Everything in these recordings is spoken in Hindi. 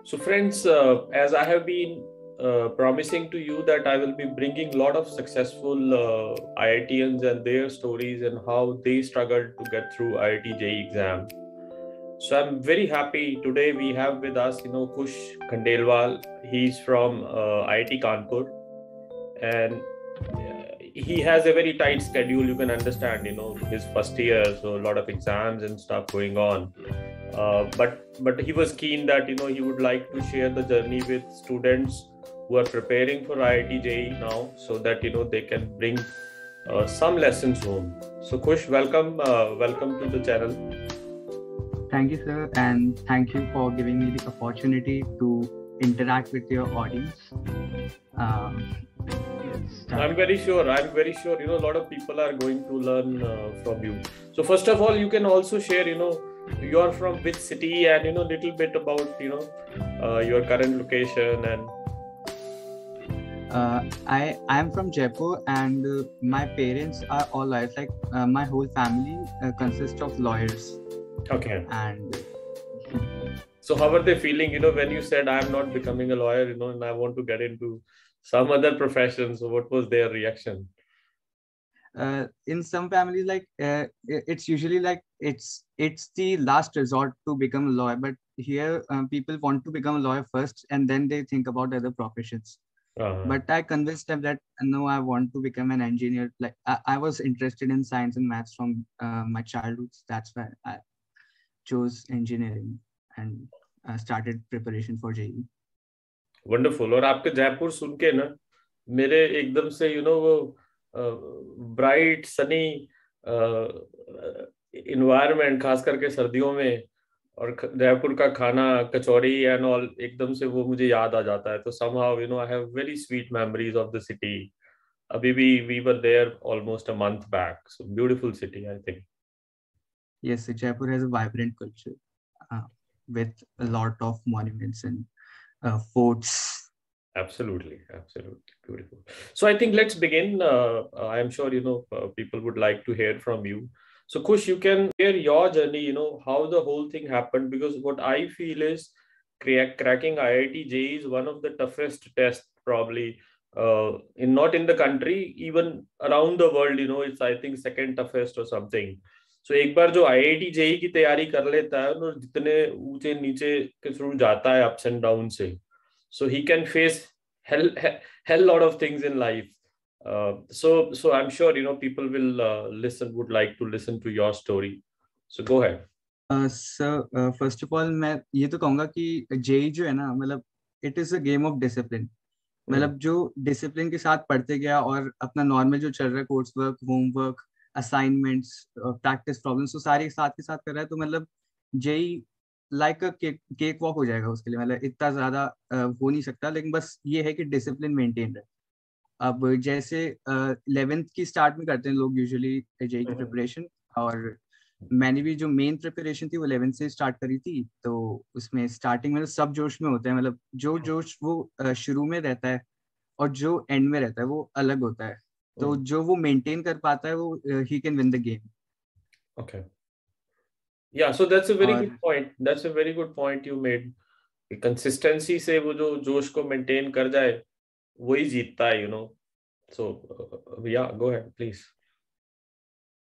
So, friends, as I have been promising to you that I will be bringing a lot of successful IITians and their stories and how they struggled to get through IIT JEE exam. So I'm very happy today we have with us, Kush Khandelwal. He's from IIT Kanpur, and he has a very tight schedule. You can understand, his first year, so a lot of exams and stuff going on. But he was keen that he would like to share the journey with students who are preparing for IIT JEE now, so that they can bring some lessons home. So Kush, welcome to the channel. Thank you, sir, and thank you for giving me the opportunity to interact with your audience. I'm very sure. A lot of people are going to learn from you. So first of all, you can also share, you are from which city, and little bit about your current location. And I am from Jaipur, and my parents are all lawyers. Like my whole family consists of lawyers. Okay. And so how are they feeling? When you said I'm not becoming a lawyer, and I want to get into some other profession. So what was their reaction? In some families, like it's usually like it's the last resort to become a lawyer, but here people want to become a lawyer first and then they think about other professions. But I convinced them that no, I want to become an engineer. Like I was interested in science and maths from my childhood. That's why I chose engineering and started preparation for JEE. Wonderful. और आपके जयपुर सुन के ना मेरे एकदम से वो ब्राइट सनी इन्वायरमेंट, खास करके सर्दियों में, और जयपुर का खाना, कचौड़ी एंड ऑल, एकदम से वो मुझे याद आ जाता है. तो somehow I have very sweet memories of the city. अभी भी we were there almost a month back. So beautiful city, I think. Yes, Jaipur has a vibrant culture with a lot of monuments and forts. Absolutely beautiful. So I think let's begin. I am sure people would like to hear from you. So Kush, you can share your journey, how the whole thing happened, because what I feel is cracking IIT JEE is one of the toughest tests probably not in the country, even around the world. It's, I think, second toughest or something. So एक बार जो IIT JEE की तैयारी कर लेता है और जितने ऊंचे नीचे के थ्रू जाता है, ups and downs से, so he can face hell lot of things in life. So I'm sure people will would like to listen to your story. So go ahead. Sir, first of all, मैं ये तो कहूँगा कि JEE जो है ना, मतलब it is a game of discipline. मतलब जो डिसिप्लिन के साथ पढ़ते गया और अपना नॉर्मल जो चल रहा है, course work, homework, assignments, practice problems, तो सारे साथ के साथ कर रहा है, तो मतलब JEE लाइक केक वॉक हो जाएगा उसके लिए. मतलब इतना ज्यादा हो नहीं सकता, लेकिन बस ये है कि डिसिप्लिन मेंटेन रहे. अब जैसे 11th की स्टार्ट में करते हैं लोग यूजुअली JEE की प्रिपरेशन, और मैंने भी जो मेन प्रिपरेशन थी वो 11th से स्टार्ट करी थी. तो उसमें स्टार्टिंग में सब जोश में होते हैं, मतलब जो जोश वो शुरू में रहता है और जो एंड में रहता है वो अलग होता है. तो जो वो मेंटेन कर पाता है वो ही can win the game. Okay, yeah so that's a very good point. That's a very good point you made. Consistency से वो जो जोश को मेंटेन कर जाए वही जीतता है, सो या गो अहेड प्लीज.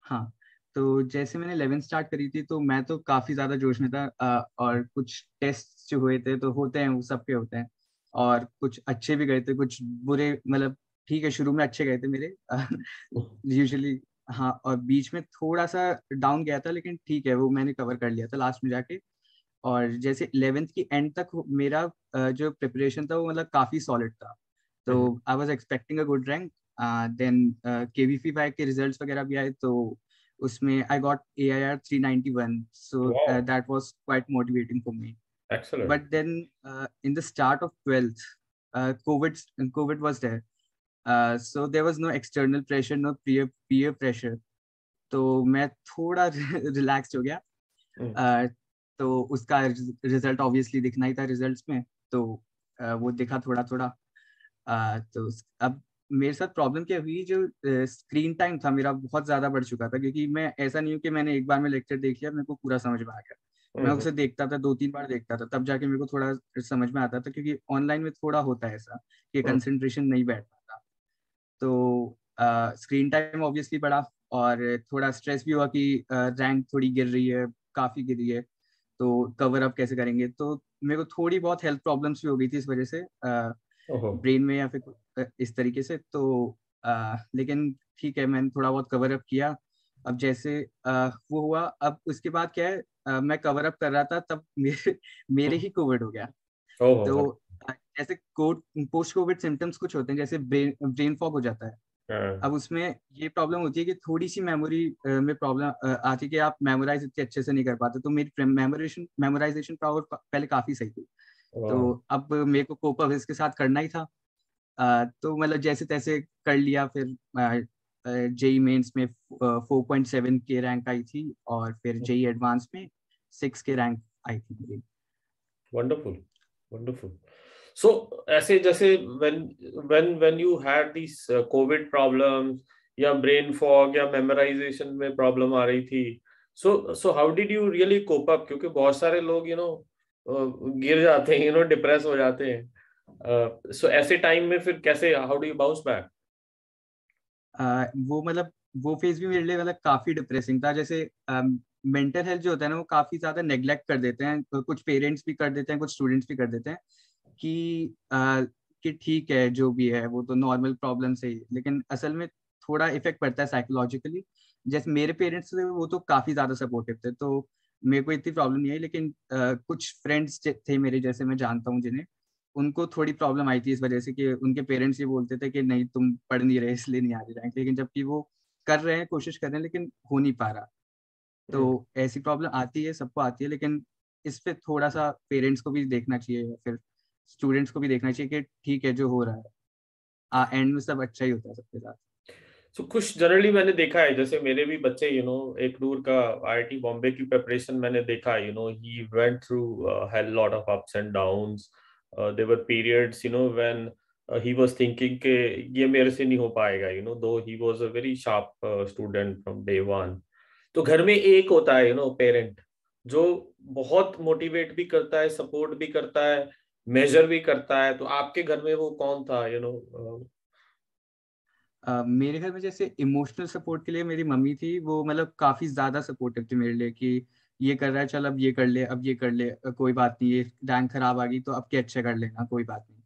हाँ, तो जैसे मैंने 11th स्टार्ट करी थी तो मैं तो काफी ज्यादा जोश में था, और कुछ टेस्ट जो हुए थे तो होते हैं, वो सबके होते हैं, और कुछ अच्छे भी गए थे, कुछ बुरे. मतलब ठीक है, शुरू में अच्छे गए थे मेरे यूजुअली. हाँ, और बीच में थोड़ा सा डाउन गया था, लेकिन ठीक है, वो मैंने कवर कर लिया था लास्ट में जाके. और जैसे 11th की एंड तक मेरा जो प्रिपरेशन था वो मतलब काफी सॉलिड था. तो I was expecting a good rank. Then KVP5 के रिजल्ट्स वगैरह भी आए, तो उसमें I got AIR 391. So that was quite motivating for me. Excellent. But then in the start of 12th, COVID was there. So there was no external pressure, no peer pressure. तो मैं थोड़ा रिलैक्स्ड हो गया. तो उसका रिजल्ट ऑब्वियसली दिखना ही था रिजल्ट्स में, तो वो दिखा थोड़ा थोड़ा. तो अब मेरे साथ प्रॉब्लम क्या हुई, जो स्क्रीन टाइम था मेरा बहुत ज्यादा बढ़ चुका था, क्योंकि मैं ऐसा नहीं हूँ कि मैंने एक बार में लेक्चर देख लिया मेरे को पूरा समझ में आ गया. मैं उसे देखता था, 2-3 बार देखता था, तब जाके मेरे को थोड़ा समझ में आता था, क्योंकि ऑनलाइन में थोड़ा होता है ऐसा कि कंसंट्रेशन नहीं बैठ पाता। तो स्क्रीन टाइम ऑब्वियसली बढ़ा, और थोड़ा स्ट्रेस भी हुआ कि रैंक थोड़ी गिर रही है, काफी गिर रही है, तो कवर अप कैसे करेंगे। तो मेरे को थोड़ी बहुत हेल्थ प्रॉब्लम्स भी हो गई थी इस वजह से, ओहो। ब्रेन में या फिर इस तरीके से। तो लेकिन ठीक है, मैंने थोड़ा बहुत कवर अप किया। अब जैसे वो हुआ, अब उसके बाद क्या है, मैं कवर अप कर रहा था, तब मेरे मेरे ही कोविड हो गया। ओहो। तो जैसे पोस्ट कोविड सिम्टम्स कुछ होते हैं, जैसे ब्रेन ब्रेन फॉग हो जाता है। हाँ। अब उसमें ये प्रॉब्लम होती है कि थोड़ी सी मेमोरी में प्रॉब्लम आती है, कि आप मेमोराइज इतने अच्छे से नहीं कर पाते। तो मेरी मेमोराइजेशन पावर पहले काफी सही थी। तो वाह। अब मेरे को कोप अप इसके साथ करना ही था। तो मतलब जैसे तैसे कर लिया। फिर जेई मेंस में 4.7 के रैंक आई थी, और फिर जेई एडवांस में 6 के रैंक आई थी मेरी। Wonderful, wonderful. सो ऐसे जैसे when you had these COVID problems या ब्रेन फॉग या मेमोराइजेशन में प्रॉब्लम आ रही थी, so how did you really cope up? क्योंकि बहुत सारे लोग गिर जाते हैं, डिप्रेस हो जाते हैं। सो ऐसे टाइम में फिर कैसे, how do you bounce back? वो मतलब वो फेज भी मेरे लिए मतलब काफी डिप्रेसिंग था। जैसे मेंटल हेल्थ जो होता है ना, वो काफी ज्यादा नेग्लेक्ट कर देते हैं, कुछ पेरेंट्स भी कर देते हैं, कुछ स्टूडेंट्स भी कर देते हैं कि कि ठीक है जो भी है वो तो नॉर्मल प्रॉब्लम से ही, लेकिन असल में थोड़ा इफेक्ट पड़ता है साइकोलॉजिकली। जैसे मेरे पेरेंट्स थे वो तो काफी ज्यादा सपोर्टिव थे, तो मेरे को इतनी प्रॉब्लम नहीं आई। लेकिन कुछ फ्रेंड्स थे मेरे, जैसे मैं जानता हूँ जिन्हें, उनको थोड़ी प्रॉब्लम आई थी इस वजह से कि उनके पेरेंट्स ये बोलते थे कि नहीं तुम पढ़ नहीं रहे इसलिए नहीं आ रही रैंक, लेकिन जबकि वो कर रहे हैं, कोशिश कर रहे हैं, लेकिन हो नहीं पा रहा। तो ऐसी प्रॉब्लम आती है, सबको आती है, लेकिन इस पे थोड़ा सा पेरेंट्स को भी देखना चाहिए, या फिर स्टूडेंट्स को भी देखना चाहिए कि ठीक है जो हो रहा है, एंड में सब अच्छा ही होता है सबके साथ। सो कुछ जनरली मैंने देखा है, जैसे मेरे भी बच्चे, एक नूर का आईआईटी बॉम्बे की प्रिपरेशन मैंने देखा, he went through had lot of ups and downs. There were periods when he was thinking के ये मेरे से नहीं हो पाएगा, though he was a very sharp student from day one. तो घर में एक होता है पेरेंट, जो बहुत मोटिवेट भी करता है, सपोर्ट भी करता है, मेजर भी करता है। तो आपके घर में वो कौन था? मेरे घर में जैसे इमोशनल सपोर्ट के लिए मेरी मम्मी थी, वो मतलब काफी ज्यादा सपोर्टिव थी मेरे लिए कि ये कर रहा है, चल अब ये कर ले, अब ये कर ले, कोई बात नहीं, ये रैंक खराब आ गई तो अब क्या, अच्छा कर लेना, कोई बात नहीं।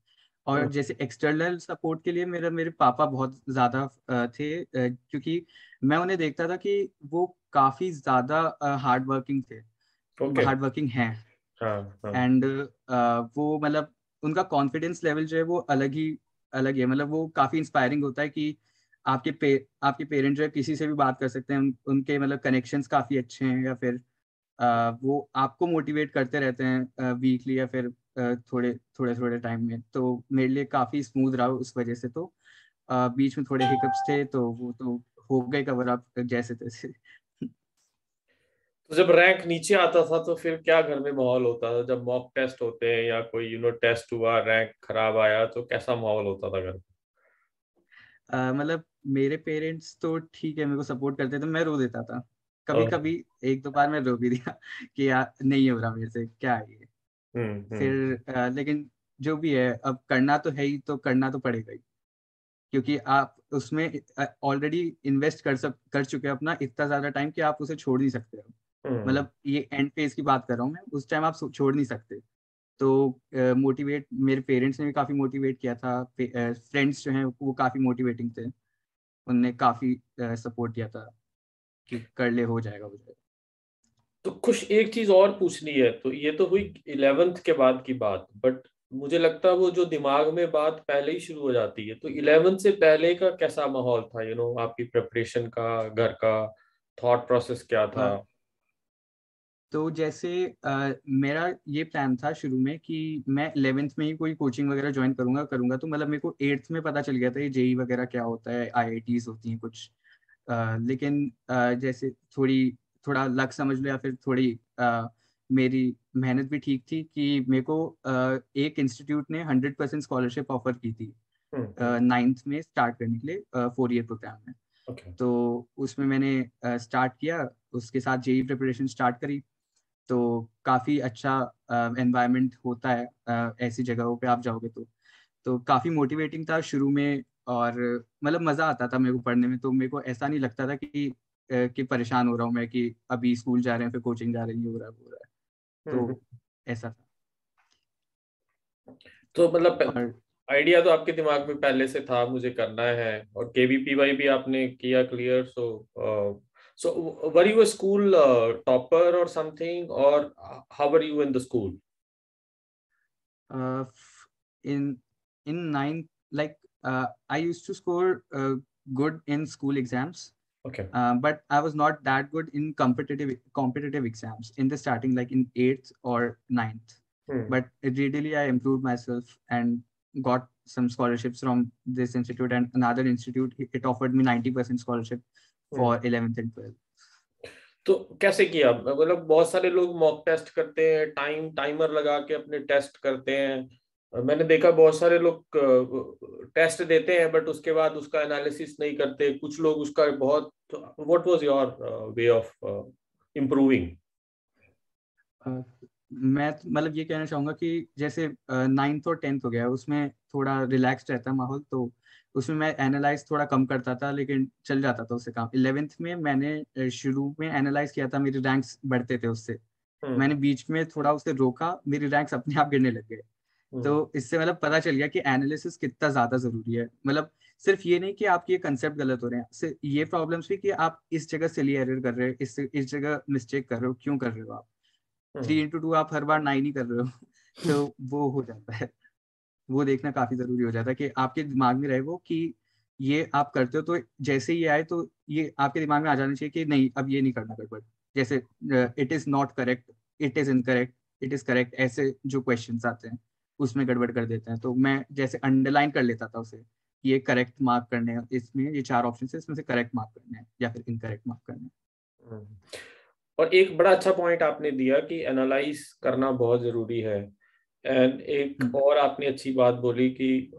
और जैसे एक्सटर्नल सपोर्ट के लिए मेरे पापा बहुत ज्यादा थे, क्योंकि मैं उन्हें देखता था कि वो काफी ज्यादा हार्ड वर्किंग थे, ओके। हार्ड वर्किंग हैं। हाँ, हाँ। एंड वो मतलब उनका कॉन्फिडेंस लेवल जो है वो अलग है। मतलब वो काफी इंस्पायरिंग होता है कि आपके पेरेंट जो है किसी से भी बात कर सकते हैं, उनके मतलब कनेक्शंस काफी अच्छे हैं, या फिर वो आपको मोटिवेट करते रहते हैं वीकली, या फिर थोड़े थोड़े थोड़े टाइम में। तो मेरे लिए काफी स्मूथ रहा उस वजह से। तो बीच में थोड़े हिकअप्स थे, तो वो तो हो गए कवर अप जैसे तैसे। तो जब रैंक नीचे आता था तो फिर क्या घर में माहौल होता था? जब मॉक टेस्ट होते हैं या कोई टेस्ट हुआ, रैंक खराब आया, तो कैसा माहौल होता था घर में? मतलब मेरे पेरेंट्स तो ठीक है, मेरे को सपोर्ट करते थे, मैं रो देता था कभी ओह। कभी। एक दो बार मैं रो भी दिया कि यार नहीं हो रहा मेरे से, क्या है ये। हम्म, हम्म। फिर लेकिन जो भी है, अब करना तो है ही, तो करना तो पड़ेगा ही, क्योंकि आप उसमें ऑलरेडी इन्वेस्ट कर चुके हैं अपना इतना ज्यादा टाइम, कि आप उसे छोड़ नहीं सकते हो। हम्म। मतलब ये एंड फेज की बात कर रहा हूँ मैं, उस टाइम आप छोड़ नहीं सकते। तो मोटिवेट मेरे पेरेंट्स ने भी काफी मोटिवेट किया था, फ्रेंड्स जो हैं वो काफी मोटिवेटिंग थे, उनने काफी सपोर्ट किया था कि कर ले, हो जाएगा हो जाएगा। तो कुछ एक चीज और पूछनी है। तो ये तो हुई 11th के बाद की बात, बट मुझे लगता है वो जो दिमाग में बात पहले ही शुरू हो जाती है। तो 11th से पहले का कैसा माहौल था? आपकी प्रिपरेशन का, घर का थॉट प्रोसेस क्या था? तो जैसे मेरा ये प्लान था शुरू में कि मैं 11th में ही कोई कोचिंग वगैरह ज्वाइन करूंगा। तो मतलब मेरे को 8th में पता चल गया था ये जेई वगैरह क्या होता है, आईआईटीज होती हैं कुछ। लेकिन जैसे थोड़ा लक समझ लो, या फिर थोड़ी मेरी मेहनत भी ठीक थी कि मेरे को एक इंस्टीट्यूट ने 100% स्कॉलरशिप ऑफर की थी हम्म। 9th में स्टार्ट करने के लिए, 4 ईयर प्रोग्राम में। ओके। तो उसमें मैंने स्टार्ट किया, उसके साथ जेई प्रिपरेशन स्टार्ट करी। तो काफ़ी अच्छा एनवायरनमेंट होता है ऐसी जगहों पे आप जाओगे तो काफ़ी मोटिवेटिंग था शुरू में। और मतलब मज़ा आता था मेरे को पढ़ने में, तो मेरे को ऐसा नहीं लगता था कि परेशान हो रहा हूँ मैं कि अभी स्कूल जा रहे हैं फिर कोचिंग जा रहे हैं, ये हो रहा है वो हो रहा है। हम्म। तो ऐसा था। तो मतलब और आइडिया तो आपके दिमाग में पहले से था मुझे करना है, और केवीपीवाई भी आपने किया clear. So were you a school topper और समथिंग, और how were you in the school? in in ninth, like I used to score good in school exams, okay. but I was not that good in competitive exams in the starting, like in eighth or ninth. Hmm. But readily I improved myself and got some scholarships from this institute and another institute. It offered me 90% scholarship for 11th and 12th. तो कैसे किया? मतलब बहुत सारे लोग मॉक टेस्ट करते हैं, टाइमर लगा के अपने टेस्ट करते हैं। मैंने देखा बहुत सारे लोग टेस्ट देते हैं बट उसके बाद उसका एनालिसिस नहीं करते। कुछ लोग उसका बहुत। What was your way of improving? मैं मतलब ये कहना चाहूंगा कि जैसे नाइन्थ और टेंथ हो गया उसमें थोड़ा रिलैक्स्ड रहता है माहौल, तो उसमें मैं एनालाइज थोड़ा कम करता था लेकिन चल जाता था उससे काम। 11th में मैंने शुरू में एनालाइज किया था, मेरे रैंक्स बढ़ते थे उससे। मैंने बीच में थोड़ा उसे रोका, मेरे रैंक्स अपने आप गिरने लग गए। तो इससे मतलब पता चल गया कि एनालिसिस कितना ज्यादा जरूरी है। मतलब सिर्फ ये नहीं कि आपके ये कंसेप्ट गलत हो रहे हैं, ये प्रॉब्लम्स भी कि आप इस जगह सिली एरर कर रहे हो, इस जगह मिस्टेक कर रहे हो, क्यों कर रहे हो आप 3 into 2 आप हर बार 9 ही कर रहे हो। तो वो हो जाता है, वो देखना काफी जरूरी हो जाता है कि आपके दिमाग में रहे वो कि ये आप करते हो तो जैसे ही आए तो ये आपके दिमाग में आ जाना चाहिए कि नहीं अब ये नहीं करना गड़बड़। जैसे it is not correct, it is incorrect, it is correct, ऐसे जो क्वेश्चंस आते हैं उसमें गड़बड़ कर देते हैं। तो मैं जैसे अंडरलाइन कर लेता था उसे, ये करेक्ट मार्क करने हैं, इसमें ये 4 ऑप्शन है, इसमें से करेक्ट मार्क करने हैं या फिर इनकरेक्ट मार्क करने हैं। और एक बड़ा अच्छा पॉइंट आपने दिया कि एनालाइज करना बहुत जरूरी है। एंड एक हम्म। और आपने अच्छी बात बोली कि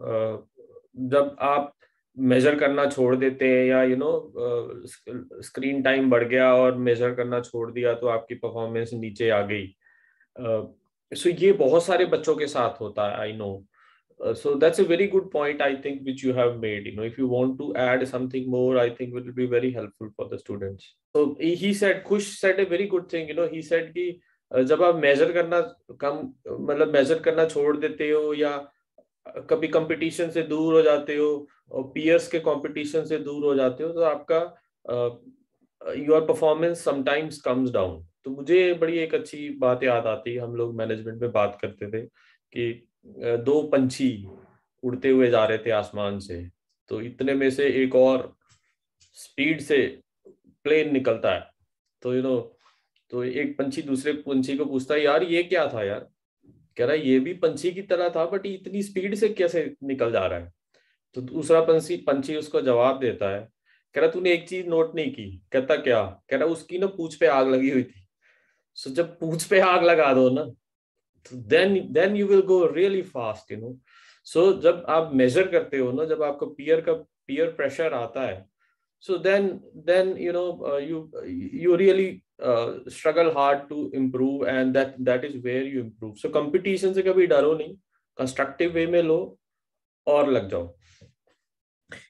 जब आप मेजर करना छोड़ देते हैं या स्क्रीन टाइम बढ़ गया और मेजर करना छोड़ दिया तो आपकी परफॉर्मेंस नीचे आ गई। सो ये बहुत सारे बच्चों के साथ होता है, I know. So that's a very good point, I think, which you have made. If you want to add something more, I think it will be very helpful for the students. So he said, Kush said a very good thing. He said कि जब आप मेजर करना कम, मतलब मेजर करना छोड़ देते हो या कभी कंपटीशन से दूर हो जाते हो और पीयर्स के कंपटीशन से दूर हो जाते हो तो आपका your performance sometimes comes down. तो मुझे बड़ी एक अच्छी बात याद आती है, हम लोग मैनेजमेंट में बात करते थे कि 2 पंछी उड़ते हुए जा रहे थे आसमान से, तो इतने में से एक और स्पीड से प्लेन निकलता है। तो तो एक पंछी दूसरे पंछी को पूछता है, यार ये क्या था यार? कह रहा है ये भी पंछी की तरह था बट इतनी स्पीड से कैसे निकल जा रहा है? तो दूसरा पंछी पंछी उसको जवाब देता है, कह रहा तूने एक चीज नोट नहीं की। कहता क्या? कह रहा उसकी ना पूंछ पे आग लगी हुई थी। सो जब पूंछ पे आग लगा दो ना, तो then you will go really fast. So जब आप मेजर करते हो ना, जब आपको पीयर प्रेशर आता है, so then you really struggle hard to improve, and that is where you improve. So competition से कभी डरो नहीं, कंस्ट्रक्टिव वे में लो और लग जाओ।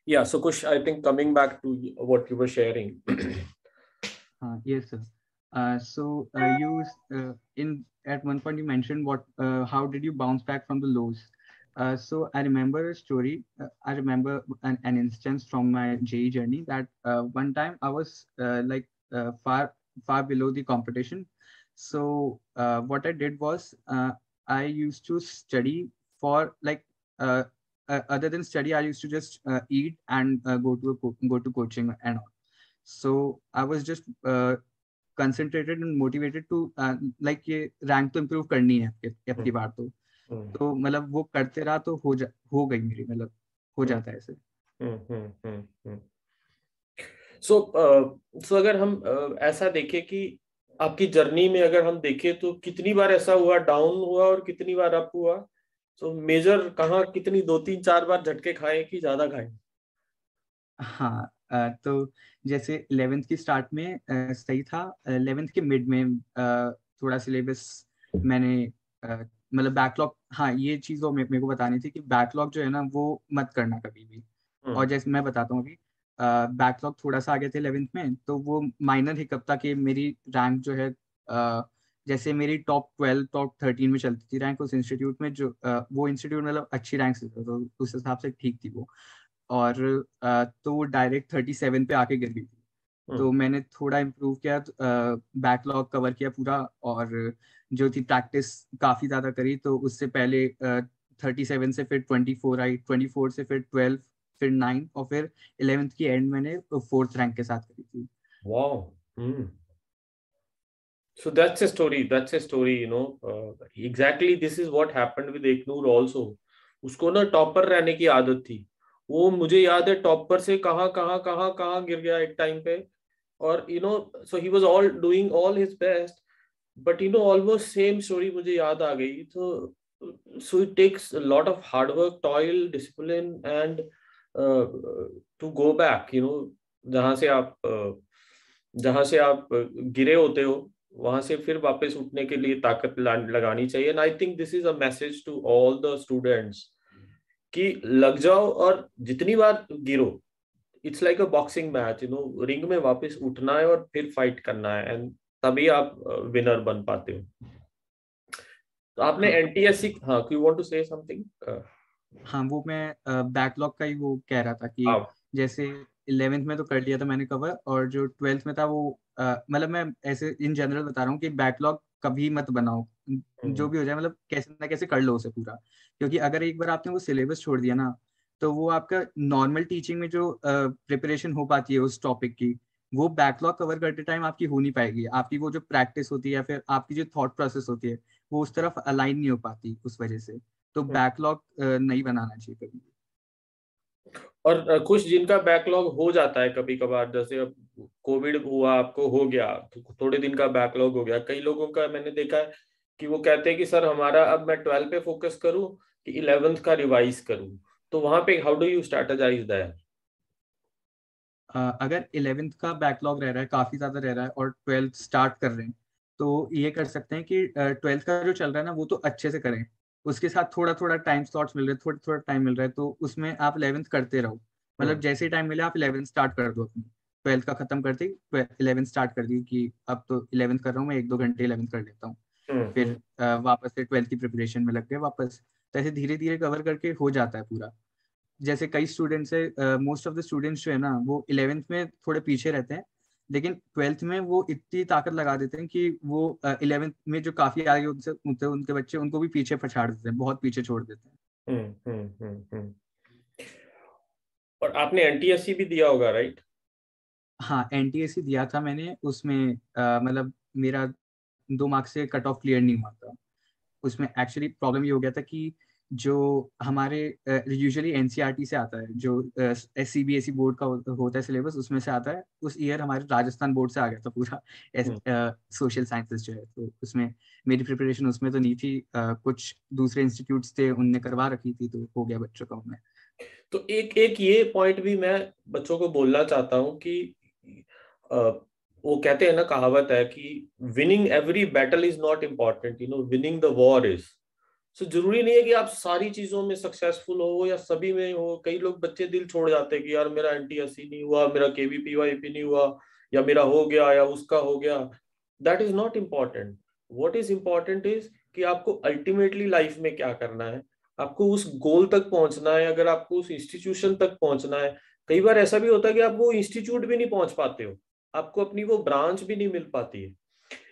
Yeah, so Kush, I think coming back to what you were sharing. Yes, sir. You in at one point you mentioned what how did you bounce back from the lows? So I remember a story. I remember an instance from my JEE journey that one time I was far below the competition. So what I did was I used to study for other than study, I used to just eat and go to coaching and all. So I was just concentrated and motivated to like ये रैंक तो इम्प्रूव करनी है अपनी बार। तो मतलब वो करते रहा तो हो गई मेरी, मतलब हो जाता है ऐसे। सो अगर हम ऐसा देखें कि आपकी जर्नी में अगर हम देखें तो कितनी बार ऐसा हुआ डाउन हुआ और कितनी बार अप हुआ? तो मेजर कहाँ कितनी 2 3 4 बार झटके खाए कि ज्यादा खाए? हाँ तो जैसे 11th की स्टार्ट में सही था, 11th के मिड में थोड़ा सिलेबस मैंने मतलब बैकलॉग, हाँ ये चीज़ वो मेरे को बतानी थी कि बैकलॉग जो है ना वो मत करना कभी भी। और जैसे मैं बताता हूँ अभी, बैकलॉग थोड़ा सा आगे थे 11th में, तो वो माइनर हिकअप था कि मेरी रैंक जो है जैसे मेरी टॉप 12 टॉप 13 में चलती थी रैंक उस इंस्टीट्यूट में, जो वो इंस्टीट्यूट मतलब अच्छी रैंक से था, तो उस हिसाब से ठीक थी वो। और तो वो डायरेक्ट 37 पे आके गिर गई थी। तो मैंने थोड़ा इम्प्रूव किया, बैकलॉग कवर किया पूरा, और जो थी प्रैक्टिस काफ़ी ज़्यादा करी। तो उससे पहले 37 से फिर 24 आई, 24 से फिर 12, फिर 9, और फिर 11th की एंड मैंने 4th रैंक के साथ करी थी। Wow. So that's a story. That's a story. Exactly. This is what happened with Eknoor also. उसको ना टॉपर रहने की आदत थी। वो मुझे याद है टॉपर से कहाँ कहाँ कहाँ कहाँ गिर गया एक टाइम पे। और so he was all doing all his best, but almost same story मुझे याद आ गई। तो so it takes a lot of hard work, toil, discipline, and to go back. जहां से आप गिरे होते हो, वहां से फिर वापस उठने के लिए ताकत लगानी चाहिए। And I think this is a message to all the students कि लग जाओ और जितनी बार गिरो, it's like a boxing match. Ring में वापस उठना है और फिर फाइट करना है, एंड तभी आप विनर बन पाते हो। तो आपने हाँ एनटीएससी, हाँ, you want to say something? हाँ, वो मैं बैकलॉग का ही वो कह रहा था कि आप जैसे 11th में तो कर लिया था मैंने कवर, और जो 12th में था वो मतलब मैं ऐसे इन जनरल बता रहा हूँ कि बैकलॉग कभी मत बनाओ। जो भी हो जाए मतलब कैसे ना कैसे कर लो उसे पूरा, क्योंकि अगर एक बार आपने वो सिलेबस छोड़ दिया ना, तो वो आपका नॉर्मल टीचिंग में जो प्रिपरेशन हो पाती है उस टॉपिक की, वो बैकलॉग कवर करते टाइम आपकी हो नहीं पाएगी। आपकी वो जो प्रैक्टिस होती है या फिर आपकी जो थॉट प्रोसेस होती है, वो उस तरफ अलाइन नहीं हो पाती उस वजह से। तो बैकलॉग नहीं बनाना चाहिए कभी। और कुछ जिनका बैकलॉग हो जाता है कभी कभार, जैसे अब कोविड हुआ, आपको हो गया तो थोड़े दिन का बैकलॉग हो गया। कई लोगों का मैंने देखा है कि वो कहते हैं कि सर हमारा अब मैं 12 पे फोकस करूं कि 11th का रिवाइज करूं। तो वहां पे how do you strategise that? अगर 11th का बैकलॉग रह रहा है, काफी ज्यादा रह रहा है, और 12th स्टार्ट कर रहे हैं, तो ये कर सकते हैं कि 12th का जो चल रहा है ना वो तो अच्छे से करें। उसके साथ थोड़ा थोड़ा टाइम स्लॉट्स मिल रहे हैं, थोड़ा थोड़ा टाइम मिल रहा है, तो उसमें आप 11th करते रहो। मतलब जैसे ही टाइम मिले आप 11th स्टार्ट कर दो अपनी। 12th का खत्म करते ही 11th स्टार्ट कर दी कि अब तो 11th कर रहा हूँ मैं, 1-2 घंटे 11th कर लेता हूँ। फिर वापस से 12th की प्रिपरेशन में लग गए वापस। तो ऐसे धीरे धीरे कवर करके हो जाता है पूरा। जैसे कई स्टूडेंट्स है, मोस्ट ऑफ द स्टूडेंट्स जो है ना वो 11th में थोड़े पीछे रहते हैं, लेकिन 12th में वो इतनी ताकत लगा देते हैं कि वो 11th में जो काफी आगे उनसे उनके बच्चे, उनको भी पीछे पछाड़ देते हैं, बहुत पीछे छोड़ देते हैं। और आपने एनटीएससी भी दिया होगा, राइट? हाँ, एनटीएससी दिया था मैंने, उसमें मतलब मेरा 2 मार्क्स से कट ऑफ क्लियर नहीं हुआ था। उसमें एक्चुअली प्रॉब्लम ये हो गया था कि जो हमारे यूजुअली एनसीईआरटी से आता है, जो सीबीएसई बोर्ड का होता है सिलेबस, उसमें से आता है। उस ईयर हमारे राजस्थान बोर्ड से आ गया था पूरा सोशल साइंसेस जो है, तो उसमें मेरी प्रिपरेशन उसमें तो नहीं थी। कुछ दूसरे इंस्टीट्यूट्स थे, उनने करवा रखी थी, तो हो गया बच्चों का उनमें। तो एक एक ये पॉइंट भी मैं बच्चों को बोलना चाहता हूँ कि अ, वो कहते हैं ना, कहावत है कि winning every battle is not important, winning the war is. So जरूरी नहीं है कि आप सारी चीजों में सक्सेसफुल हो या सभी में हो। कई लोग बच्चे दिल छोड़ जाते हैं कि यार मेरा एनटीएससी नहीं हुआ, मेरा केवीपीवाईपी नहीं हुआ, या मेरा हो गया या उसका हो गया। That is not important. What is important is कि आपको अल्टीमेटली लाइफ में क्या करना है। आपको उस गोल तक पहुंचना है, अगर आपको उस इंस्टीट्यूशन तक पहुंचना है। कई बार ऐसा भी होता है कि आप वो इंस्टीट्यूट भी नहीं पहुंच पाते हो, आपको अपनी वो ब्रांच भी नहीं मिल पाती है।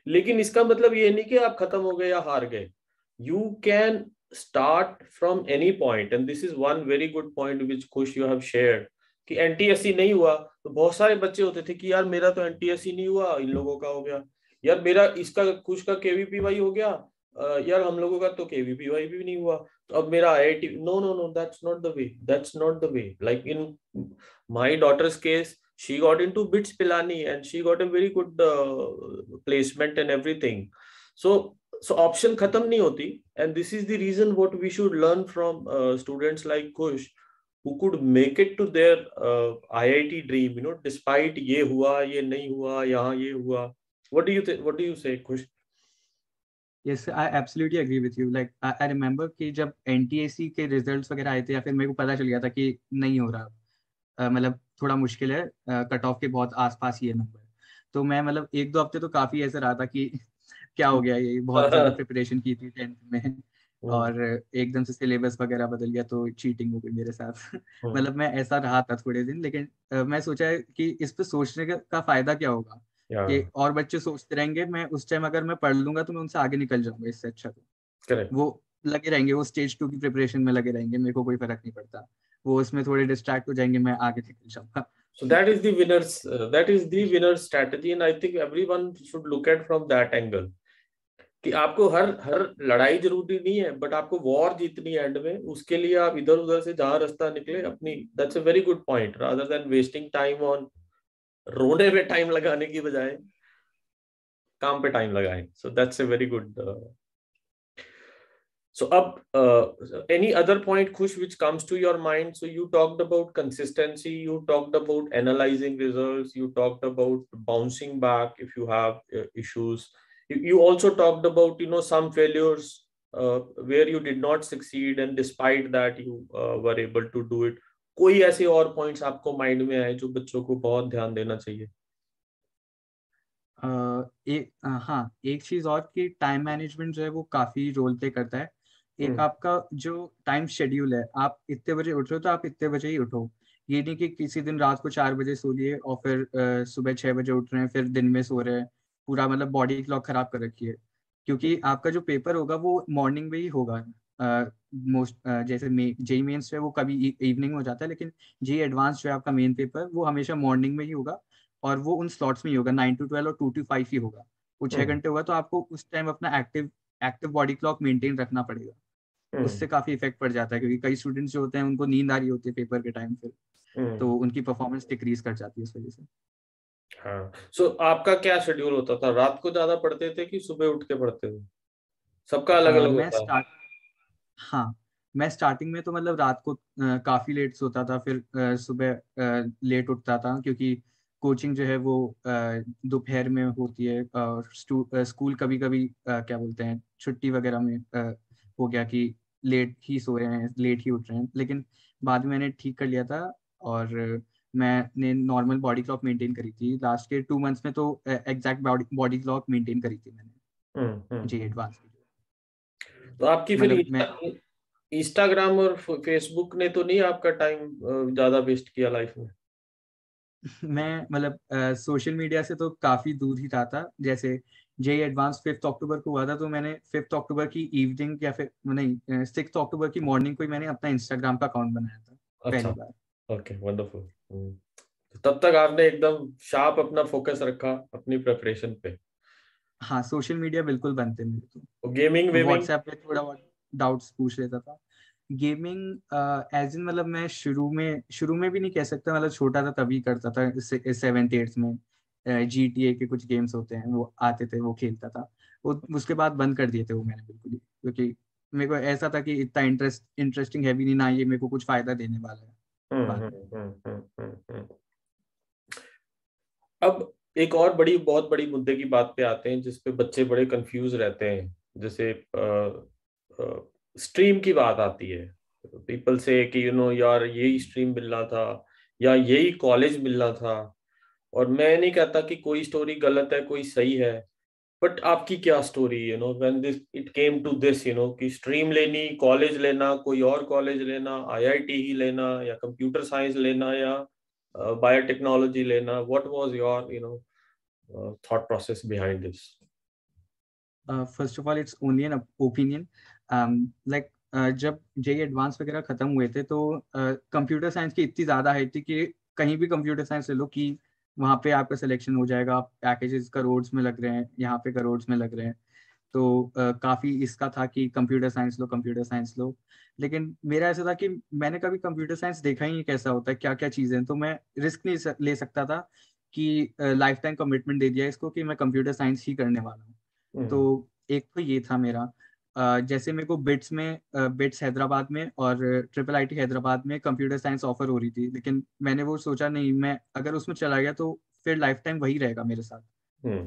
लेकिन इसका मतलब ये नहीं कि आप खत्म हो गए या हार गए। You can start from any point, and this is one very good point which खुश यू हैव शेयर्ड कि एनटीएससी नहीं हुआ। तो बहुत सारे बच्चे होते थे कि यार मेरा तो एनटीएससी नहीं हुआ, इन लोगों का हो गया। यार मेरा इसका खुश का केवीपीवाई हो गया, यार हम लोगों का तो केवीपीवाई भी नहीं हुआ, तो अब मेरा IIT. No no no, that's not the way, that's not the way. Like in my daughter's case, she got into BITS Pilani and she got a very good placement and everything. So option khatam nahi hoti, and this is the reason what we should learn from students like Kush, who could make it to their IIT dream, despite ye hua, ye nahi hua, yahan ye hua. What do you say, Kush? Yes I absolutely agree with you, like I remember कि जब एनटीएसी के रिजल्ट्स वगैरह आए थे या फिर मेरे को पता चल गया था कि नहीं हो रहा, मतलब थोड़ा मुश्किल है, कट ऑफ के बहुत आसपास ही है नंबर, तो मैं मतलब 1-2 हफ्ते तो काफी ऐसा रहा था कि क्या हो गया, ये बहुत ज्यादा प्रिपरेशन की थी 10th में और एकदम से सिलेबस वगैरह बदल गया तो चीटिंग हो गई मेरे साथ। मतलब मैं ऐसा रहा था थोड़े दिन, लेकिन मैं सोचा है कि इस पे सोचने का फायदा क्या होगा कि और बच्चे सोचते रहेंगे, मैं उस टाइम अगर मैं पढ़ लूंगा तो मैं उनसे आगे निकल जाऊंगा, इससे अच्छा तो करेक्ट। वो लगे रहेंगे, वो स्टेज 2 की प्रिपरेशन में लगे रहेंगे, मेरे को कोई फर्क नहीं पड़ता, वो उसमें थोड़े डिस्ट्रैक्ट हो जाएंगे, मैं आगे निकल जाऊंगा। So that is the winner's strategy, and I think everyone should look at from that angle. कि आपको हर हर लड़ाई जरूरी नहीं है, बट आपको वॉर जीतनी है एंड में, उसके लिए आप इधर उधर से जहां रास्ता निकले अपनी, that's a very good point, rather than wasting time on रोने में टाइम लगाने की बजाय काम पे टाइम लगाएं. सो that's a very good. So up, any other point, Khush, which comes to your mind? So you talked about consistency, you talked about analyzing results, you talked about bouncing back if you have issues. You also talked about, some failures where you did not succeed, and despite that you were able to do it. कोई ऐसे और पॉइंट्स आपको माइंड में आए जो बच्चों को बहुत ध्यान देना चाहिए? हाँ, एक चीज और कि टाइम मैनेजमेंट जो है वो काफी रोल प्ले करता है। एक आपका जो टाइम शेड्यूल है, आप इतने बजे उठ रहे हो तो आप इतने बजे ही उठो, ये नहीं कि किसी दिन रात को 4 बजे सो लिए और फिर सुबह 6 बजे उठ रहे हैं, फिर दिन में सो रहे हैं, पूरा मतलब बॉडी क्लॉक खराब कर रखी है। क्योंकि आपका जो पेपर होगा वो मॉर्निंग में ही होगा, मोस्ट जैसे जेई मेंस है वो कभी इवनिंग में हो जाता है, लेकिन जेई एडवांस जो है आपका मेन पेपर वो हमेशा मॉर्निंग में ही होगा, और वो उन स्लॉट्स में ही होगा, 9 to 12 और 2 to 5 ही होगा, वो 6 घंटे होगा, तो आपको उस टाइम अपना active active body clock maintain रखना पड़ेगा। उससे काफी इफेक्ट पड़ जाता है, क्योंकि कई स्टूडेंट्स जो होते हैं उनको नींद आ रही होती है पेपर के टाइम, फिर तो उनकी परफॉर्मेंस डिक्रीज कर जाती है इस वजह से। हाँ, सो आपका क्या शेड्यूल होता था? रात को ज्यादा पढ़ते थे कि सुबह उठ के पढ़ते थे? सबका अलग अलग मैं होता है. स्टार्ट हाँ, मैं स्टार्टिंग में तो मतलब रात को काफी लेट सोता था, फिर सुबह लेट उठता था, क्योंकि कोचिंग जो है वो दोपहर में होती है, और स्कूल कभी कभी क्या बोलते हैं छुट्टी वगैरह में हो गया कि लेट ही सो रहे हैं, लेट ही उठ रहे हैं, लेकिन बाद में मैंने ठीक कर लिया था, और मैंने नॉर्मल बॉडी क्लॉक मेंटेन करी थी लास्ट के 2 मंथ्स में, तो एग्जैक्ट बॉडी क्लॉक मेंटेन करी थी मैंने जी एडवांस की। तो आपकी फिर मतलब मैं इंस्टाग्राम और फेसबुक ने तो नहीं आपका टाइम ज्यादा वेस्ट किया लाइफ में? मैं मतलब सोशल मीडिया से तो काफी दूर ही रहा था। जैसे जेई एडवांस 5 अक्टूबर को हुआ था, तो मैंने 5 अक्टूबर की इवनिंग या फिर नहीं 6 अक्टूबर की मॉर्निंग को ही मैंने अपना इंस्टाग्राम का अकाउंट बनाया था अच्छा. पहली बार। Okay, wonderful. तब तक आपने एकदम शार्प अपना फोकस रखा अपनी प्रिपरेशन पे. हाँ, सोशल मीडिया बिल्कुल बंद थे मेरे गेमिंग तो, वेमिंग? व्हाट्सएप पे थोड़ा बहुत डाउट्स पूछ लेता था। गेमिंग एज इन मतलब मैं शुरू में भी नहीं कह सकता, मतलब छोटा था तभी करता था, 7th 8th में GTA के कुछ गेम्स होते हैं वो आते थे, वो खेलता था। वो उसके बाद बंद कर दिए थे वो मैंने बिल्कुल ही, क्योंकि मेरे को ऐसा था कि इतना इंटरेस्टिंग है भी नहीं ना, ये मेरे को कुछ फायदा देने वाला है बाद में। हम्म. अब एक और बहुत बड़ी मुद्दे की बात पे आते हैं जिसपे बच्चे बड़े कंफ्यूज रहते हैं. जैसे स्ट्रीम की बात आती है. पीपल से कि यार यही स्ट्रीम मिलना था या यही कॉलेज मिलना था. और मैं नहीं कहता कि कोई स्टोरी गलत है कोई सही है, बट आपकी क्या story, when this it came to this, कि स्ट्रीम लेनी, कॉलेज लेना, कोई और कॉलेज लेना, आईआईटी ही लेना या कंप्यूटर साइंस लेना या बायोटेक्नोलॉजी लेना? What was your thought process behind this? First of all it's only an opinion, like जब जेई एडवांस वगैरह खत्म हुए थे तो कंप्यूटर साइंस की इतनी ज्यादा हाइप थी कि कहीं भी कंप्यूटर साइंस ले लो कि वहाँ पे आपका सिलेक्शन हो जाएगा, पैकेजेस करोड़ में लग रहे हैं, यहाँ पे करोड़ में लग रहे हैं, तो काफी इसका था कि कंप्यूटर साइंस लो, कंप्यूटर साइंस लो। लेकिन मेरा ऐसा था कि मैंने कभी कंप्यूटर साइंस देखा ही नहीं कैसा होता है, क्या क्या चीजें, तो मैं रिस्क नहीं ले सकता था कि लाइफ टाइम कमिटमेंट दे दिया इसको कि मैं कंप्यूटर साइंस ही करने वाला हूँ। तो एक तो ये था मेरा। जैसे मेरे को बिट्स हैदराबाद में और ट्रिपल आईटी हैदराबाद में कंप्यूटर साइंस ऑफर हो रही थी, लेकिन मैंने वो सोचा नहीं, मैं अगर उसमें चला गया तो फिर लाइफ टाइम वही रहेगा मेरे साथ,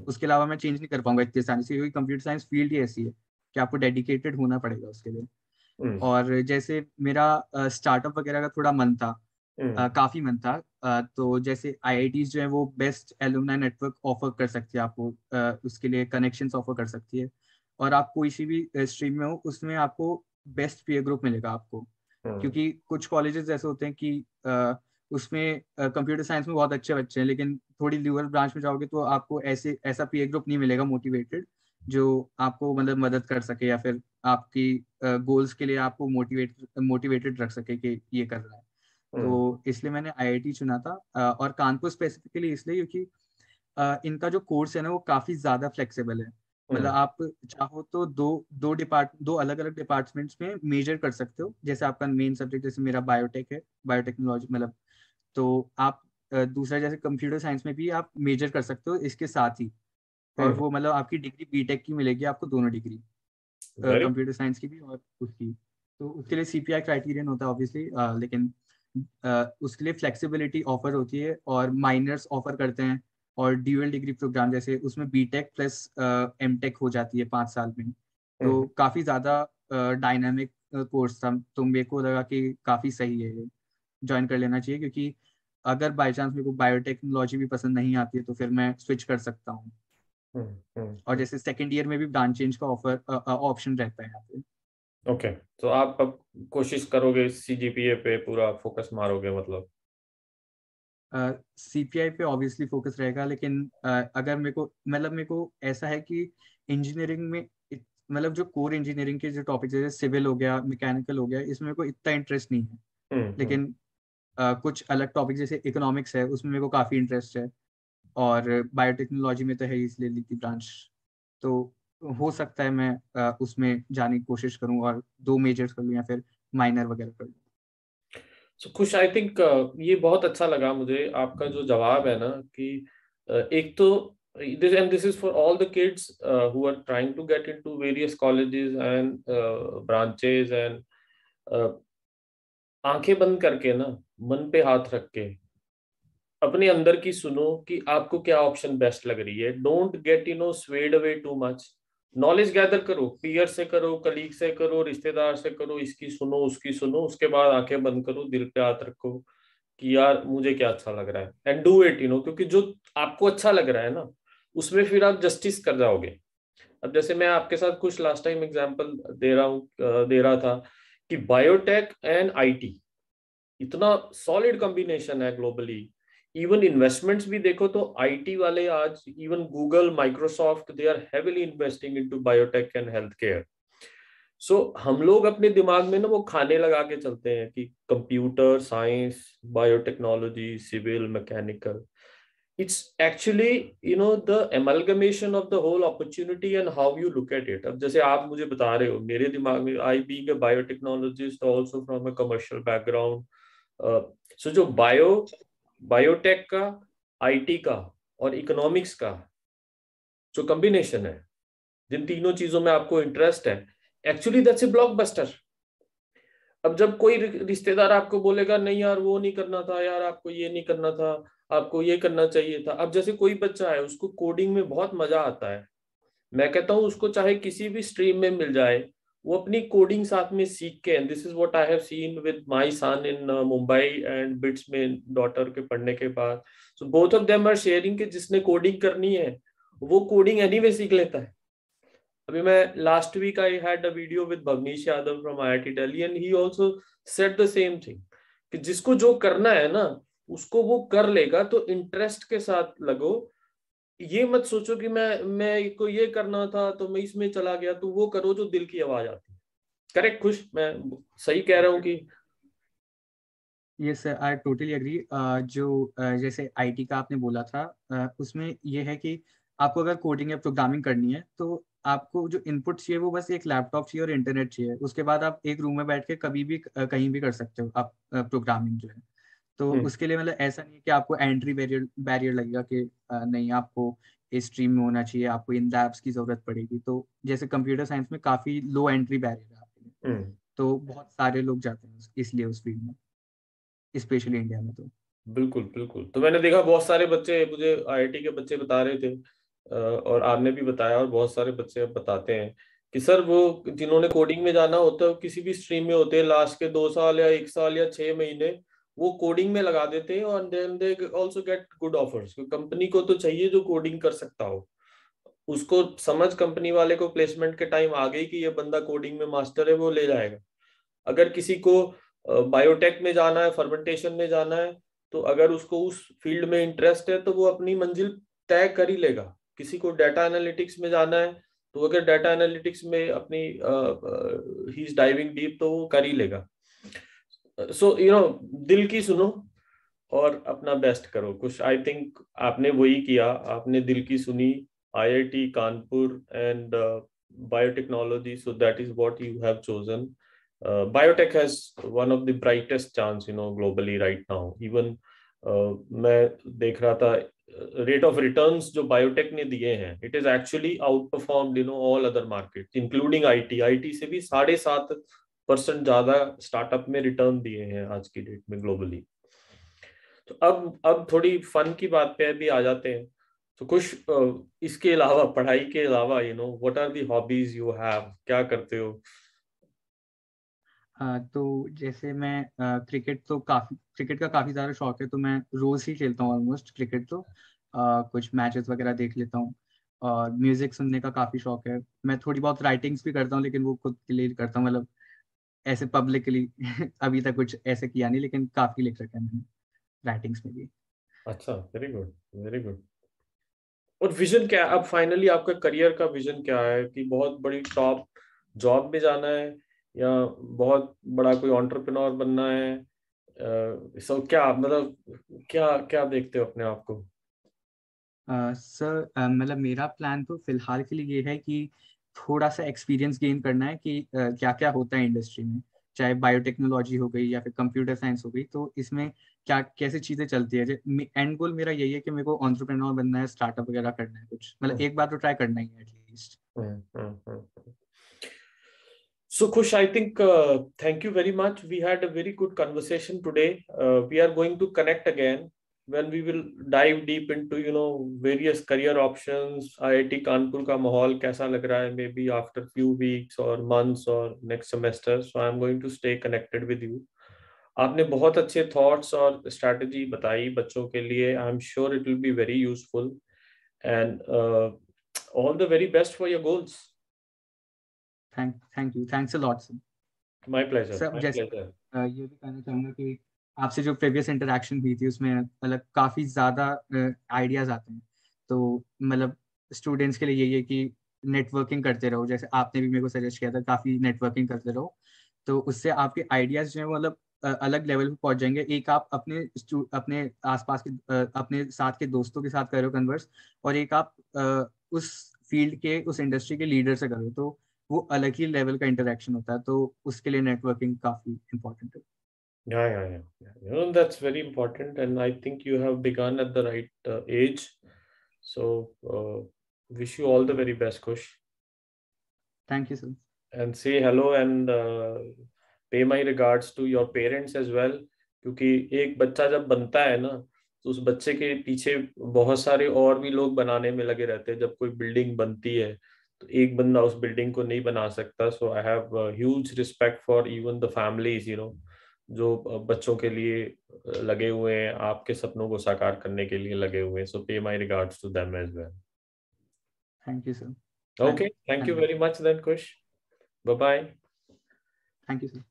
उसके अलावा मैं चेंज नहीं कर पाऊंगा इतनी आसानी से, क्योंकि कंप्यूटर साइंस फील्ड ही ऐसी है कि आपको डेडिकेटेड होना पड़ेगा उसके लिए। और जैसे मेरा स्टार्टअप वगैरह का थोड़ा मन था, काफी मन था। तो जैसे आईआईटीज जो है वो बेस्ट एलुमनाई नेटवर्क ऑफर कर सकती है आपको, उसके लिए कनेक्शंस ऑफर कर सकती है, और आप कोई सी भी स्ट्रीम में हो उसमें आपको बेस्ट पीयर ग्रुप मिलेगा आपको। क्योंकि कुछ कॉलेजेस ऐसे होते हैं कि उसमें कंप्यूटर साइंस में बहुत अच्छे बच्चे हैं, लेकिन थोड़ी ल्यूअर ब्रांच में जाओगे तो आपको ऐसा पीयर ग्रुप नहीं मिलेगा मोटिवेटेड, जो आपको मतलब मदद कर सके या फिर आपकी गोल्स के लिए आपको मोटिवेटेड रख सके कि ये कर रहा है। तो इसलिए मैंने आईआईटी चुना था, और कानपुर स्पेसिफिकली इसलिए क्योंकि इनका जो कोर्स है ना वो काफी ज्यादा फ्लेक्सिबल है। मतलब आप चाहो तो दो अलग अलग डिपार्टमेंट्स में मेजर कर सकते हो। जैसे आपका मेन सब्जेक्ट, जैसे मेरा बायोटेक है, बायोटेक्नोलॉजी मतलब, तो आप दूसरा जैसे कंप्यूटर साइंस में भी आप मेजर कर सकते हो इसके साथ ही। और वो मतलब आपकी डिग्री बीटेक की मिलेगी आपको, दोनों डिग्री, कंप्यूटर साइंस की भी और उसकी। तो उसके लिए सीपीआई क्राइटेरियन होता है ऑब्वियसली, लेकिन उसके लिए फ्लेक्सिबिलिटी ऑफर होती है और माइनर्स ऑफर करते हैं। और ड्यूअल डिग्री प्रोग्राम जैसे उसमें बीटेक प्लस एमटेक हो जाती है 5 साल में। तो काफ़ी ज़्यादा डायनामिक कोर्स था, तो मेरे को लगा कि काफ़ी सही है, ज्वाइन कर लेना चाहिए। क्योंकि अगर बाई चांस मेरे को बायोटेक्नोलॉजी भी पसंद नहीं आती है तो फिर मैं स्विच कर सकता हूँ। और जैसे सेकेंड ईयर में भी ब्रांच चेंज का ऑप्शन रहता है यहाँ पे। ओके, तो आप अब कोशिश करोगे सीजीपीए पे पूरा फोकस मारोगे मतलब? सीपीआई पे ऑब्वियसली फोकस रहेगा, लेकिन अगर मेरे को ऐसा है कि इंजीनियरिंग में मतलब जो कोर इंजीनियरिंग के जो टॉपिक जैसे सिविल हो गया, मैकेनिकल हो गया, इसमें मेरे को इतना इंटरेस्ट नहीं है। लेकिन कुछ अलग टॉपिक जैसे इकोनॉमिक्स है उसमें मेरे को काफ़ी इंटरेस्ट है, और बायोटेक्नोलॉजी में तो है इसलिए ली थी ब्रांच। तो हो सकता है मैं उसमें जाने की कोशिश करूँ और 2 मेजर्स कर लूँ या फिर माइनर वगैरह कर लूँ। सो खुश, आई थिंक ये बहुत अच्छा लगा मुझे आपका जो जवाब है ना कि एक तो this is for all the kids who are trying to get into various colleges and branches and आंखें बंद करके ना, मन पे हाथ रख के अपने अंदर की सुनो कि आपको क्या ऑप्शन बेस्ट लग रही है। Don't get swayed away too much. Knowledge gather करो, पीयर से करो, कलीग से करो, रिश्तेदार से करो, इसकी सुनो उसकी सुनो, उसके बाद आंखें बंद करो, दिल पे हाथ रखो कि यार मुझे क्या अच्छा लग रहा है, एंड डू इट। क्योंकि जो आपको अच्छा लग रहा है ना उसमें फिर आप जस्टिस कर जाओगे। अब जैसे मैं आपके साथ कुछ लास्ट टाइम एग्जांपल दे रहा था कि बायोटेक एंड आईटी इतना सॉलिड कॉम्बिनेशन है ग्लोबली। इवन इन्वेस्टमेंट्स भी देखो तो आईटी वाले आज, even Google, Microsoft, they are heavily investing into biotech and health care. So हम लोग अपने दिमाग में ना वो खाने लगा के चलते हैं कि computer science, biotechnology, civil, mechanical. it's actually the amalgamation of the whole opportunity and how you look at it. अब जैसे आप मुझे बता रहे हो, मेरे दिमाग में, I being a biotechnologist also from a commercial background, so जो बायोटेक का, आईटी का और इकोनॉमिक्स का जो कॉम्बिनेशन है, जिन तीनों चीजों में आपको इंटरेस्ट है, एक्चुअली दैट्स ए ब्लॉकबस्टर। अब जब कोई रिश्तेदार आपको बोलेगा नहीं यार वो नहीं करना था, यार आपको ये नहीं करना था, आपको ये करना चाहिए था। अब जैसे कोई बच्चा है उसको कोडिंग में बहुत मजा आता है, मैं कहता हूँ उसको चाहे किसी भी स्ट्रीम में मिल जाए, वो अपनी कोडिंग साथ में सीख के, this is what I have seen with my son in Mumbai and BITS में डॉटर के पढ़ने के बाद। So both of them are sharing कि जिसने कोडिंग करनी है वो कोडिंग एनीवे सीख लेता है। अभी मैं last week I had a video with Bhavneesh Yadav from IIT Delhi and he also said the same thing कि जिसको जो करना है ना उसको वो कर लेगा। तो इंटरेस्ट के साथ लगो, ये मत सोचो कि मैं को ये करना था तो मैं इसमें चला गया। तो वो करो जो दिल की आवाज आती है। करेक्ट खुश, मैं सही कह रहा हूँ कि? Yes sir, I totally agree. जो जैसे आईटी का आपने बोला था, उसमें ये है कि आपको अगर कोडिंग या प्रोग्रामिंग करनी है तो आपको जो इनपुट चाहिए वो बस एक लैपटॉप चाहिए और इंटरनेट चाहिए। उसके बाद आप एक रूम में बैठ के कभी भी कहीं भी कर सकते हो आप प्रोग्रामिंग जो है। तो उसके लिए मतलब ऐसा नहीं है कि आपको एंट्री बैरियर लगेगा कि नहीं आपको इस स्ट्रीम में होना चाहिए, आपको इन लैब्स की जरूरत पड़ेगी। तो जैसे कंप्यूटर साइंस में काफी लो एंट्री बैरियर है आपके लिए, तो बहुत सारे लोग जाते हैं इसलिए उस फील्ड में, स्पेशली इंडिया में। तो बिल्कुल बिल्कुल। तो मैंने देखा बहुत सारे बच्चे, मुझे आईआईटी के बच्चे बता रहे थे और आपने भी बताया और बहुत सारे बच्चे अब बताते हैं कि सर वो जिन्होंने कोडिंग में जाना होता है, किसी भी स्ट्रीम में होते हैं, लास्ट के 2 साल या 1 साल या 6 महीने वो कोडिंग में लगा देते हैं, और then they also get good offers. Company को तो चाहिए जो कोडिंग कर सकता हो। उसको समझ कंपनी वाले को प्लेसमेंट के टाइम आ गई कि ये बंदा कोडिंग में मास्टर है, वो ले जाएगा। अगर किसी को बायोटेक में जाना है, फर्मेंटेशन में जाना है, तो अगर उसको उस फील्ड में इंटरेस्ट है तो वो अपनी मंजिल तय कर ही लेगा। किसी को डाटा एनालिटिक्स में जाना है, तो अगर डाटा एनालिटिक्स में अपनी ही इज डाइविंग डीप, तो वो कर ही लेगा। सो दिल की सुनो और अपना बेस्ट करो। कुछ आई थिंक आपने वही किया, आपने दिल की सुनी, IIT Kanpur and biotechnology, so that is what you have chosen. Biotech has one of the brightest chance, globally right now. Even मैं देख रहा था रेट ऑफ रिटर्न्स जो बायोटेक ने दिए हैं, it is actually out performed all other market including IT. IT से भी 7.5% ज्यादा स्टार्टअप में रिटर्न दिए हैं आज की डेट में ग्लोबली। तो अब थोड़ी फन की बात पे भी आ जाते हैं। तो कुछ इसके अलावा, पढ़ाई के अलावा, what are the hobbies you have, क्या करते हो? तो जैसे मैं क्रिकेट का काफी ज्यादा शौक है, तो मैं रोज ही खेलता हूँ ऑलमोस्ट क्रिकेट। तो कुछ मैचेस वगैरह देख लेता हूँ। और म्यूजिक सुनने का काफी शौक है। मैं थोड़ी बहुत राइटिंग्स भी करता हूँ, लेकिन वो खुद के लिए करता हूँ, मतलब ऐसे पब्लिकली अभी तक कुछ ऐसे किया नहीं, लेकिन काफी लिख रखा है मैंने राइटिंग्स में भी। अच्छा, वेरी गुड, वेरी गुड। और विजन क्या है अब फाइनली? आपका करियर का विजन क्या है? कि बहुत बड़ी टॉप जॉब में जाना है, या बहुत बड़ा कोई एंटरप्रेन्योर बनना है? सो क्या मतलब, क्या क्या देखते हो अपने आप को? सर मतलब मेरा प्लान तो फिलहाल के लिए ये है कि थोड़ा सा एक्सपीरियंस गेन करना है कि क्या क्या होता है इंडस्ट्री में, चाहे बायोटेक्नोलॉजी हो गई या फिर कंप्यूटर साइंस हो गई। तो इसमें क्या कैसे चीज़ें चलती है। एंड गोल मेरा यही है कि मेरे को एंटरप्रेन्योर बनना है, स्टार्टअप वगैरह करना है कुछ, मतलब एक बार तो ट्राई करना ही है at least. So Khush, I think thank you very much. We had a very good conversation today. We are going to connect again when we will dive deep into various career options. IIT Kanpur का माहौल कैसा लग रहा है? Maybe after few weeks or months or next semester. So I'm going to stay connected with you. आपने बहुत अच्छे थॉट्स और स्ट्रैटेजी बताई बच्चों के लिए. I'm sure it will be very useful, and all the very best for your goals. Thank you, thanks a lot sir. My pleasure. सब My जैसे pleasure. ये भी कहना चाहूंगा कि आपसे जो प्रीवियस इंटरेक्शन हुई थी उसमें मतलब काफी ज्यादा आइडियाज आते हैं। तो मतलब स्टूडेंट्स के लिए यही है कि नेटवर्किंग करते रहो, जैसे आपने भी मेरे को सजेस्ट किया था, काफी नेटवर्किंग करते रहो। तो उससे आपके आइडियाज जो है वो मतलब अलग लेवल पे पहुंच जाएंगे। एक आप अपने आसपास के अपने साथ के दोस्तों के साथ करो कन्वर्स, और एक आप उस फील्ड के उस इंडस्ट्री के लीडर से करो, तो वो अलग ही लेवल का इंटरेक्शन होता है। तो उसके लिए नेटवर्किंग काफी इम्पोर्टेंट है। Yeah. That's very important, and I think you have begun at the right age. So, wish you all the very best, Kush, thank you sir. and say hello and pay my regards to your parents as well. क्योंकि एक बच्चा जब बनता है ना, तो उस बच्चे के पीछे बहुत सारे और भी लोग बनाने में लगे रहते हैं। जब कोई बिल्डिंग बनती है, तो एक बंदा उस बिल्डिंग को नहीं बना सकता। So I have huge respect for even the families, जो बच्चों के लिए लगे हुए हैं, आपके सपनों को साकार करने के लिए लगे हुए हैं। So pay my regards to them as well. Thank you sir. Okay, thank you very much then, Kush. Bye bye. Thank you sir.